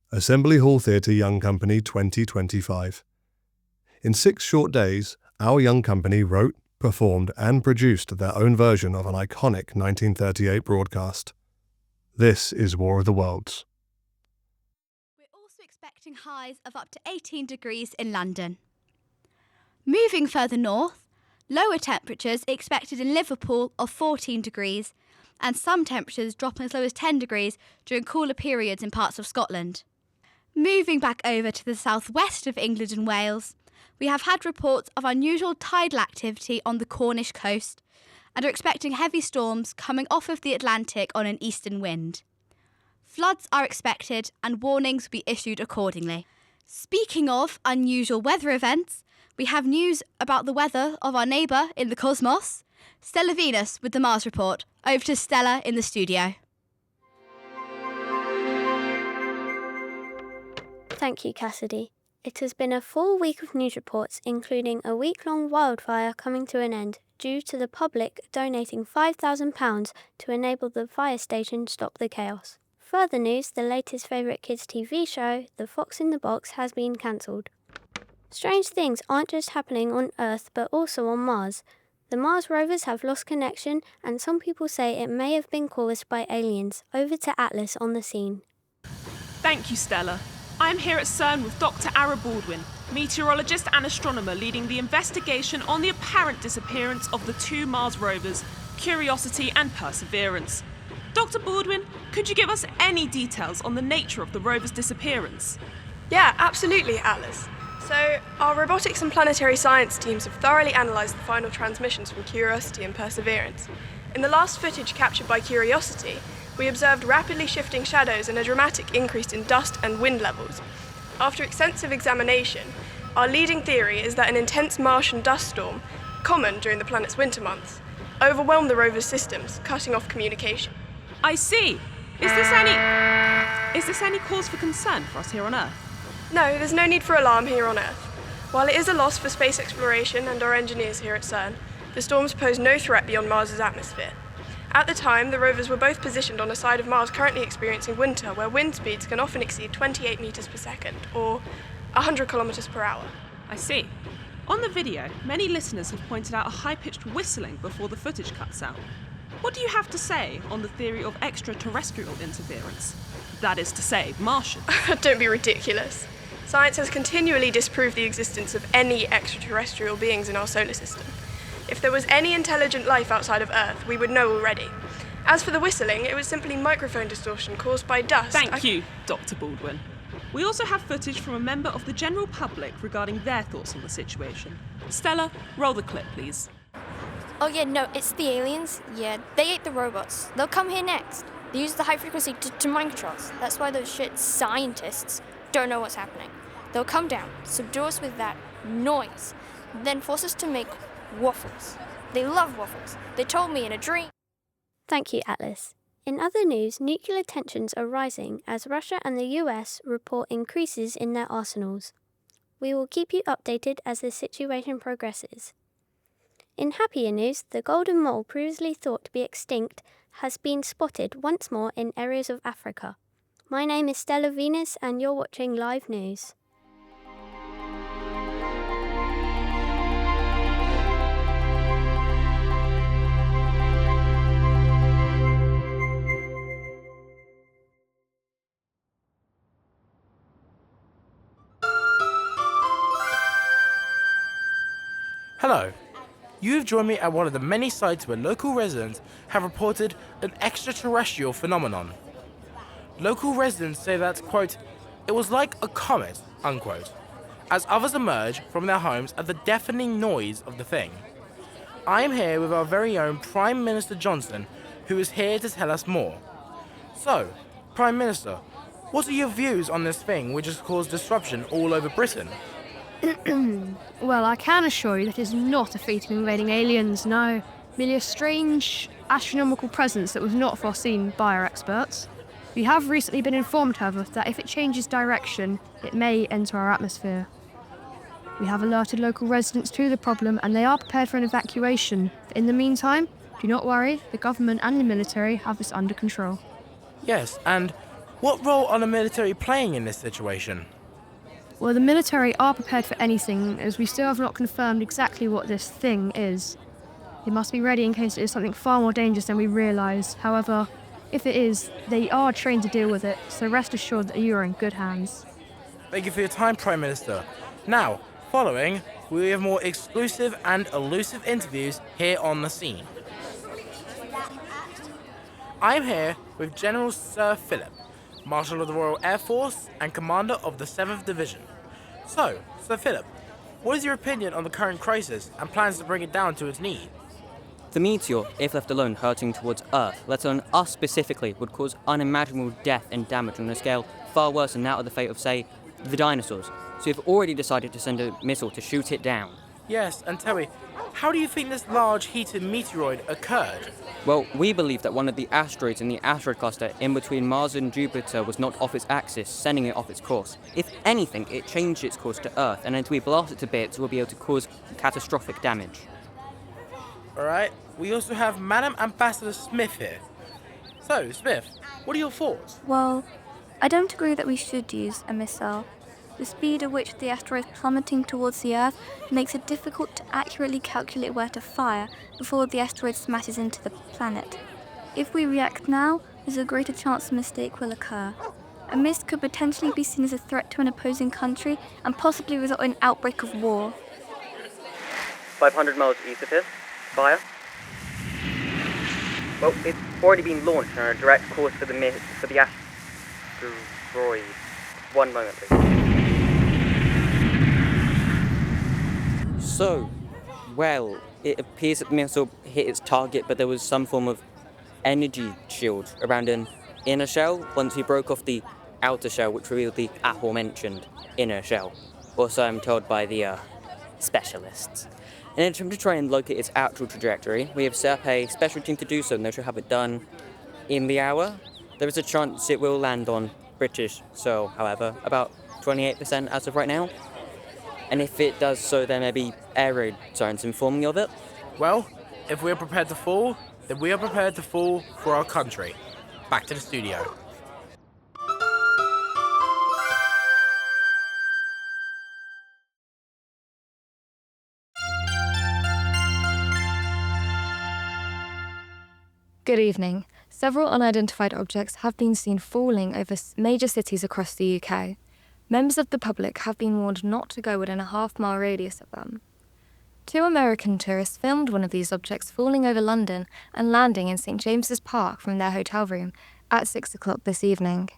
Assembly Hall Theatre Young Company 2025. In 6 short days, our young company wrote, performed and produced their own version of an iconic 1938 broadcast. This is War of the Worlds. We're also expecting highs of up to 18 degrees in London. Moving further north, lower temperatures expected in Liverpool of 14 degrees and some temperatures dropping as low as 10 degrees during cooler periods in parts of Scotland. Moving back over to the southwest of England and Wales, we have had reports of unusual tidal activity on the Cornish coast and are expecting heavy storms coming off of the Atlantic on an eastern wind. Floods are expected and warnings will be issued accordingly. Speaking of unusual weather events, we have news about the weather of our neighbour in the cosmos, Stella Venus with the Mars Report. Over to Stella in the studio. Thank you, Cassidy. It has been a full week of news reports, including a week-long wildfire coming to an end due to the public donating £5,000 to enable the fire station stop the chaos. Further news, the latest favourite kids' TV show, The Fox in the Box, has been cancelled. Strange things aren't just happening on Earth but also on Mars. The Mars rovers have lost connection and some people say it may have been caused by aliens. Over to Atlas on the scene. Thank you, Stella. I am here at CERN with Dr. Ara Baldwin, meteorologist and astronomer leading the investigation on the apparent disappearance of the 2 Mars rovers, Curiosity and Perseverance. Dr. Baldwin, could you give us any details on the nature of the rovers' disappearance? Yeah, absolutely, Atlas. So, our robotics and planetary science teams have thoroughly analysed the final transmissions from Curiosity and Perseverance. In the last footage captured by Curiosity, we observed rapidly shifting shadows and a dramatic increase in dust and wind levels. After extensive examination, our leading theory is that an intense Martian dust storm, common during the planet's winter months, overwhelmed the rover's systems, cutting off communication. I see. Is this any cause for concern for us here on Earth? No, there's no need for alarm here on Earth. While it is a loss for space exploration and our engineers here at CERN, the storms pose no threat beyond Mars's atmosphere. At the time, the rovers were both positioned on a side of Mars currently experiencing winter, where wind speeds can often exceed 28 metres per second, or 100 kilometres per hour. I see. On the video, many listeners have pointed out a high-pitched whistling before the footage cuts out. What do you have to say on the theory of extraterrestrial interference? That is to say, Martian. Don't be ridiculous. Science has continually disproved the existence of any extraterrestrial beings in our solar system. If there was any intelligent life outside of Earth, we would know already. As for the whistling, it was simply microphone distortion caused by dust. Thank you, Dr. Baldwin. We also have footage from a member of the general public regarding their thoughts on the situation. Stella, roll the clip, please. Oh yeah, no, it's the aliens. Yeah, they ate the robots. They'll come here next. They use the high frequency to mind control us. That's why those shit scientists don't know what's happening. They'll come down, subdue us with that noise, then force us to make waffles. They love waffles. They told me in a dream. Thank you, Atlas. In other news, nuclear tensions are rising as Russia and the US report increases in their arsenals. We will keep you updated as the situation progresses. In happier news, the golden mole, previously thought to be extinct, has been spotted once more in areas of Africa. My name is Stella Venus and you're watching Live News. Hello. You have joined me at one of the many sites where local residents have reported an extraterrestrial phenomenon. Local residents say that, quote, it was like a comet, unquote, as others emerge from their homes at the deafening noise of the thing. I am here with our very own Prime Minister Johnson, who is here to tell us more. So, Prime Minister, what are your views on this thing which has caused disruption all over Britain? Well, I can assure you that it is not a feat of invading aliens, no. Merely a strange, astronomical presence that was not foreseen by our experts. We have recently been informed, however, that if it changes direction, it may enter our atmosphere. We have alerted local residents to the problem and they are prepared for an evacuation. But in the meantime, do not worry, the government and the military have this under control. Yes, and What role are the military playing in this situation? Well, the military are prepared for anything, as we still have not confirmed exactly what this thing is. They must be ready in case it is something far more dangerous than we realise. However, if it is, they are trained to deal with it, so rest assured that you are in good hands. Thank you for your time, Prime Minister. Now, following, we have more exclusive and elusive interviews here on the scene. I'm here with General Sir Philip, Marshal of the Royal Air Force and Commander of the 7th Division. So, Sir Philip, what is your opinion on the current crisis and plans to bring it down to its knees? The meteor, if left alone hurtling towards Earth, let alone us specifically, would cause unimaginable death and damage on a scale far worse than that of the fate of, say, the dinosaurs. So we've already decided to send a missile to shoot it down. Yes, and tell me, how do you think this large heated meteoroid occurred? Well, we believe that one of the asteroids in the asteroid cluster in between Mars and Jupiter was knocked off its axis, sending it off its course. If anything, it changed its course to Earth, and as we blast it to bits, we'll be able to cause catastrophic damage. Alright, we also have Madam Ambassador Smith here. So, Smith, what are your thoughts? Well, I don't agree that we should use a missile. The speed at which the asteroid is plummeting towards the Earth makes it difficult to accurately calculate where to fire before the asteroid smashes into the planet. If we react now, there's a greater chance a mistake will occur. A miss could potentially be seen as a threat to an opposing country and possibly result in an outbreak of war. 500 miles east of here. Fire. Well, it's already been launched on a direct course for the asteroid. One moment, please. So, well, it appears that the missile hit its target, but there was some form of energy shield around an inner shell once we broke off the outer shell, which revealed the aforementioned inner shell. Or so I'm told by the specialists. In an attempt to try and locate its actual trajectory, we have set up a special team to do so, and they should have it done in the hour. There is a chance it will land on British soil, however, about 28% as of right now. And if it does so, there may be air raid zones informing of it. Well, if we're prepared to fall, then we are prepared to fall for our country. Back to the studio. Good evening. Several unidentified objects have been seen falling over major cities across the UK. Members of the public have been warned not to go within a half-mile radius of them. 2 American tourists filmed one of these objects falling over London and landing in St James's Park from their hotel room at 6 o'clock this evening.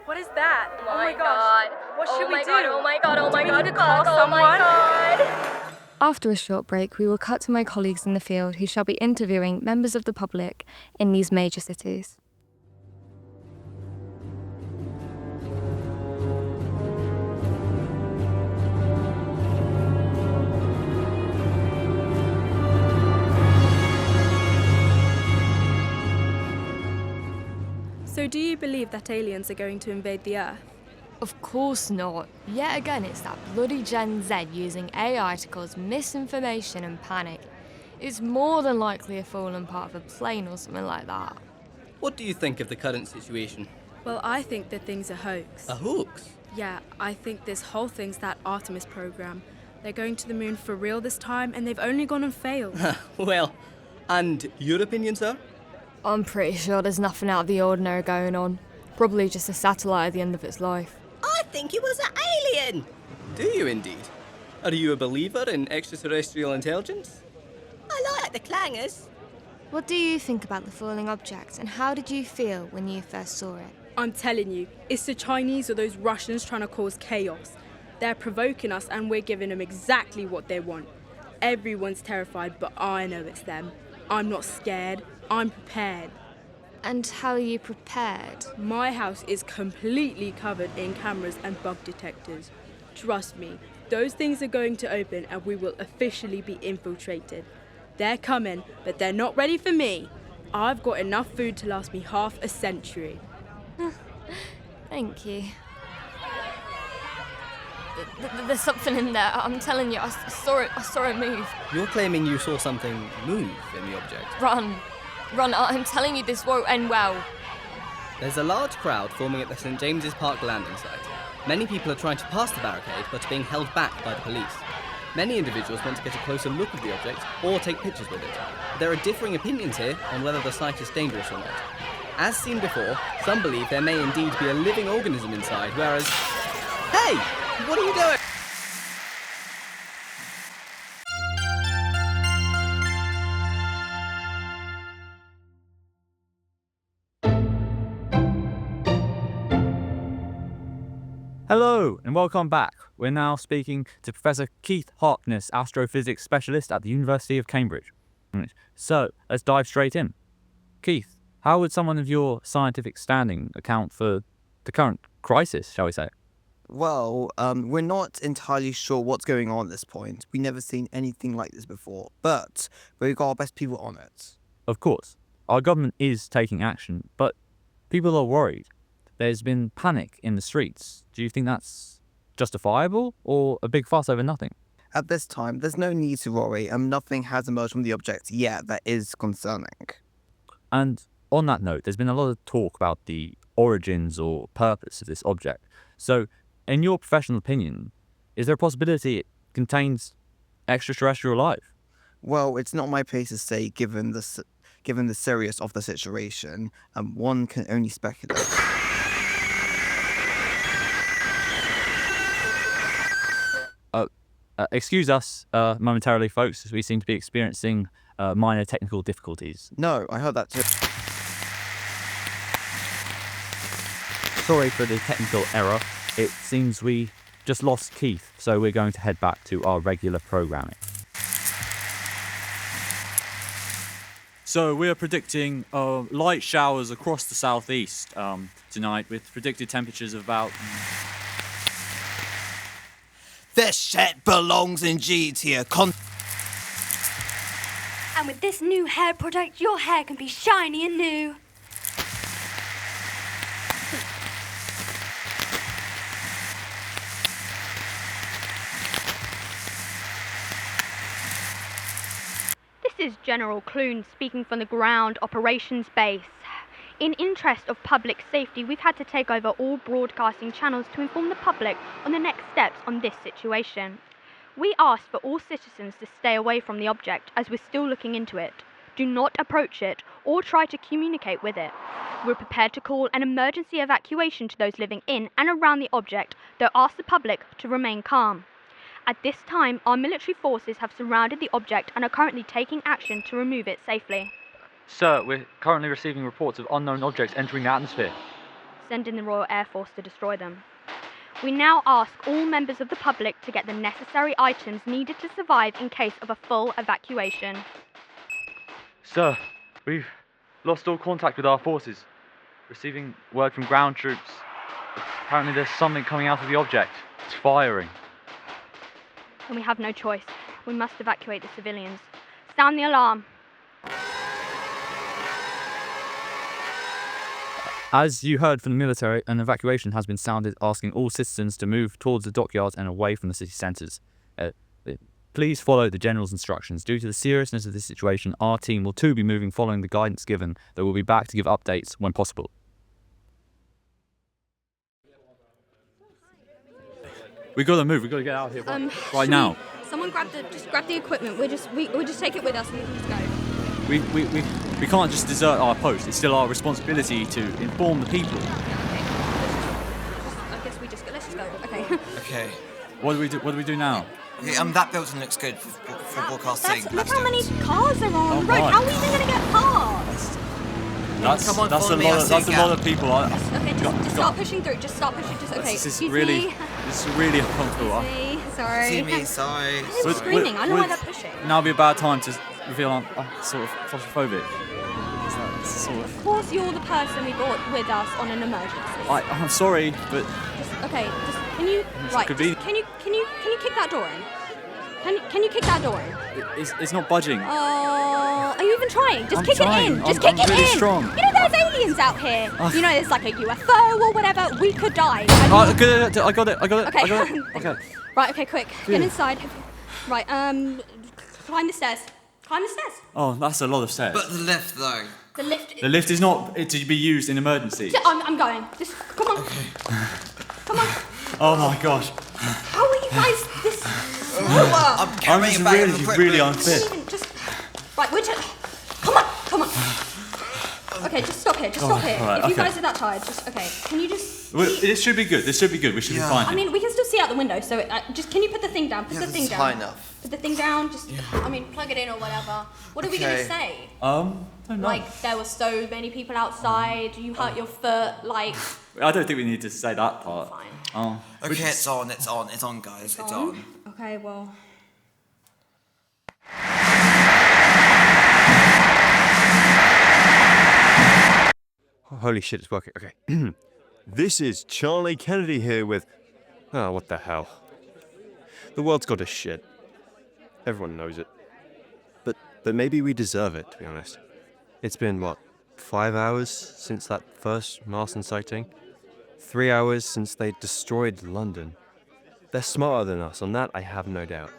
What is that? Oh my god. What should we do? Oh my god, oh my god, Do we need to call someone? After a short break, we will cut to my colleagues in the field who shall be interviewing members of the public in these major cities. So do you believe that aliens are going to invade the Earth? Of course not. Yet again, it's that bloody Gen Z using AI to cause misinformation and panic. It's more than likely a fallen part of a plane or something like that. What do you think of the current situation? Well, I think the thing's a hoax. A hoax? Yeah, I think this whole thing's that Artemis program. They're going to the moon for real this time, and they've only gone and failed. Well, and your opinion, sir? I'm pretty sure there's nothing out of the ordinary going on. Probably just a satellite at the end of its life. I think it was an alien! Do you indeed? Are you a believer in extraterrestrial intelligence? I like the clangers. What do you think about the falling object, and how did you feel when you first saw it? I'm telling you, it's the Chinese or those Russians trying to cause chaos. They're provoking us and we're giving them exactly what they want. Everyone's terrified, but I know it's them. I'm not scared, I'm prepared. And how are you prepared? My house is completely covered in cameras and bug detectors. Trust me, those things are going to open and we will officially be infiltrated. They're coming, but they're not ready for me. I've got enough food to last me half a century. Thank you. There's something in there. I'm telling you, I saw it move. You're claiming you saw something move in the object. Run, I'm telling you this won't end well. There's a large crowd forming at the St James's Park landing site. Many people are trying to pass the barricade but are being held back by the police. Many individuals want to get a closer look of the object or take pictures with it. There are differing opinions here on whether the site is dangerous or not. As seen before, some believe there may indeed be a living organism inside, whereas... Hey! What are you doing? Hello and welcome back. We're now speaking to Professor Keith Harkness, astrophysics specialist at the University of Cambridge. So, let's dive straight in. Keith, how would someone of your scientific standing account for the current crisis, shall we say? Well, we're not entirely sure what's going on at this point. We've never seen anything like this before, but we've got our best people on it. Of course, our government is taking action, but people are worried. There's been panic in the streets. Do you think that's justifiable or a big fuss over nothing? At this time, there's no need to worry, and nothing has emerged from the object yet that is concerning. And on that note, there's been a lot of talk about the origins or purpose of this object. So, in your professional opinion, is there a possibility it contains extraterrestrial life? Well, it's not my place to say, given the seriousness of the situation, one can only speculate. Excuse us momentarily, folks, as we seem to be experiencing minor technical difficulties. No, I heard that too. Sorry for the technical error. It seems we just lost Keith, so we're going to head back to our regular programming. So we're predicting light showers across the southeast tonight, with predicted temperatures of about... This shit belongs in G tier. And with this new hair product, your hair can be shiny and new. This is General Clune speaking from the ground operations base. In interest of public safety, we've had to take over all broadcasting channels to inform the public on the next steps on this situation. We ask for all citizens to stay away from the object as we're still looking into it. Do not approach it or try to communicate with it. We're prepared to call an emergency evacuation to those living in and around the object, though ask the public to remain calm. At this time, our military forces have surrounded the object and are currently taking action to remove it safely. Sir, we're currently receiving reports of unknown objects entering the atmosphere. Send in the Royal Air Force to destroy them. We now ask all members of the public to get the necessary items needed to survive in case of a full evacuation. Sir, we've lost all contact with our forces. Receiving word from ground troops. Apparently there's something coming out of the object. It's firing. And we have no choice. We must evacuate the civilians. Sound the alarm. As you heard from the military, an evacuation has been sounded, asking all citizens to move towards the dockyards and away from the city centres. Please follow the General's instructions. Due to the seriousness of this situation, our team will too be moving following the guidance given, though we'll be back to give updates when possible. We gotta move, we gotta get out of here right now. Someone grab the equipment. We'll just take it with us and we can just go. We can't just desert our post. It's still our responsibility to inform the people. I guess we just go. Let's just go. Okay. Okay. What do we do now? Okay, that building looks good for broadcasting. Look how many cars there are on the road. How are we even going to get past? That's a lot of people. Okay, just start pushing through. Just start pushing. Okay. This is really uncomfortable. Sorry. See me, sorry. They're screaming. I know why they're pushing. Now would be a bad time to reveal I'm sort of claustrophobic. Of course, you're the person we brought with us on an emergency. I'm sorry, but Can you kick that door in? Can you kick that door in? It's not budging. Are you even trying? Just kick it in. I'm really strong. You know, there's aliens out here. You know, there's like a UFO or whatever. We could die. I got it. Okay. Okay. Right. Okay. Quick. Get inside. Right. Climb the stairs. Oh, that's a lot of stairs. But the lift, though. The lift. The lift is not to be used in emergencies. I'm going. Just come on. Come on. Oh my gosh. How are you guys this slower? I'm just really unfit. Right, come on. Okay, just stop here. Right, if you guys are that tired, okay. Can you just? This should be good. We should be fine. I mean, we can still see out the window. So can you put the thing down? Put the thing down. High enough. Put the thing down. Plug it in or whatever. What are we gonna say? I don't know. Like there were so many people outside. You hurt your foot. Like. I don't think we need to say that part. Fine. Oh. Okay, it's on, guys. It's on. Okay, well. Holy shit, it's working. Okay. This is Charlie Kennedy here with... Oh, what the hell. The world's got a shit. Everyone knows it. But maybe we deserve it, to be honest. It's been, 5 hours since that first Martian sighting? 3 hours since they destroyed London. They're smarter than us, on that I have no doubt.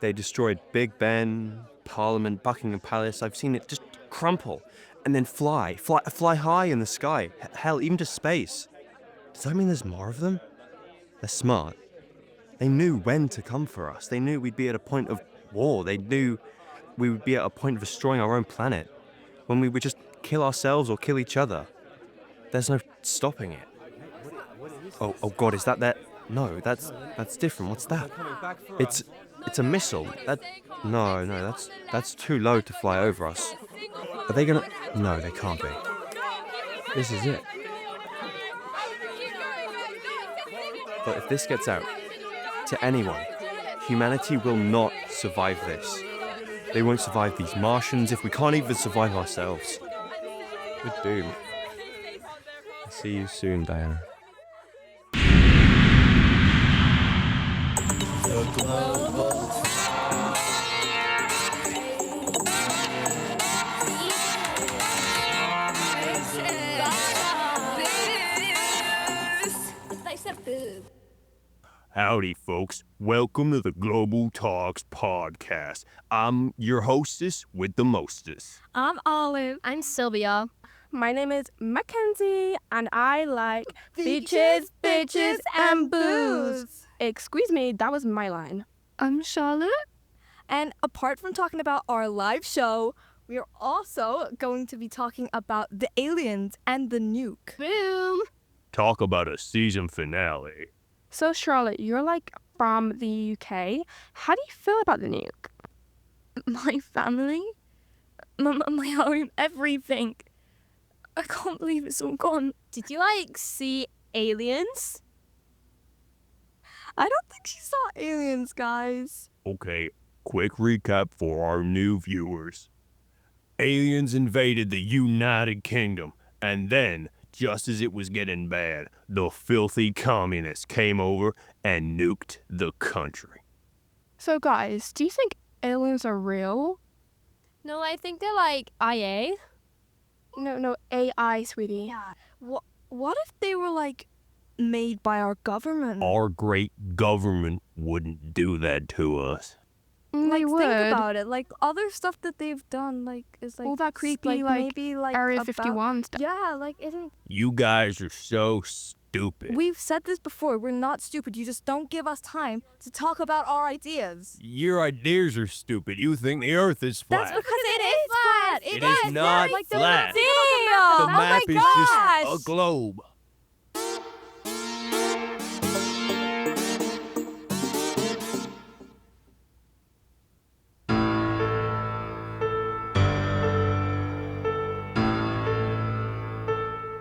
They destroyed Big Ben, Parliament, Buckingham Palace. I've seen it just crumple and then fly high in the sky. Hell, even to space. Does that mean there's more of them? They're smart. They knew when to come for us. They knew we'd be at a point of war. They knew we would be at a point of destroying our own planet. When we would just kill ourselves or kill each other. There's no stopping it. Oh God, is that? No, that's different. What's that? It's a missile. No, that's too low to fly over us. Are they gonna? No, they can't be. This is it. But if this gets out to anyone, humanity will not survive this. They won't survive these Martians if we can't even survive ourselves. We're doomed. I'll see you soon, Diana. Howdy, folks. Welcome to the Global Talks podcast. I'm your hostess with the mostest. I'm Olive. I'm Sylvia. My name is Mackenzie, and I like beaches, bitches, and booze. Excuse me, that was my line. I'm Charlotte. And apart from talking about our live show, we are also going to be talking about the aliens and the nuke. Boom! Talk about a season finale. So, Charlotte, you're from the UK. How do you feel about the nuke? My family? My home, everything. I can't believe it's all gone. Did you, see aliens? I don't think she saw aliens, guys. Okay, quick recap for our new viewers. Aliens invaded the United Kingdom, and then, just as it was getting bad, the filthy communists came over and nuked the country. So, guys, do you think aliens are real? No, I think they're IA. No, AI, sweetie. Yeah. What if they were, made by our government? Our great government wouldn't do that to us. They would. Think about it. Other stuff that they've done, is all that creepy, maybe, Area 51 stuff. Yeah, isn't... You guys are so stupid. We've said this before. We're not stupid. You just don't give us time to talk about our ideas. Your ideas are stupid. You think the Earth is flat. That's because it is flat. It is not flat. The map is just a globe.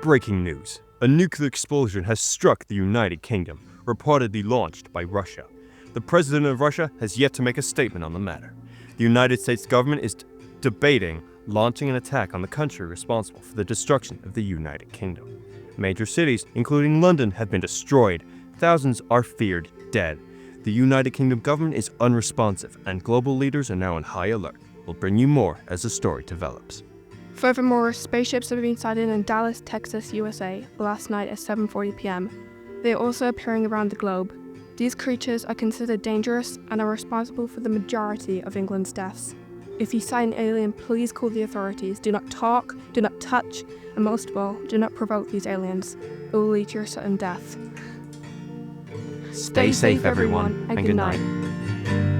Breaking news. A nuclear explosion has struck the United Kingdom, reportedly launched by Russia. The president of Russia has yet to make a statement on the matter. The United States government is debating launching an attack on the country responsible for the destruction of the United Kingdom. Major cities, including London, have been destroyed. Thousands are feared dead. The United Kingdom government is unresponsive, and global leaders are now on high alert. We'll bring you more as the story develops. Furthermore, spaceships have been sighted in Dallas, Texas, USA, last night at 7:40 p.m. They are also appearing around the globe. These creatures are considered dangerous and are responsible for the majority of England's deaths. If you sight an alien, please call the authorities. Do not talk, do not touch, and most of all, do not provoke these aliens. It will lead to your sudden death. Stay safe, everyone, and good night.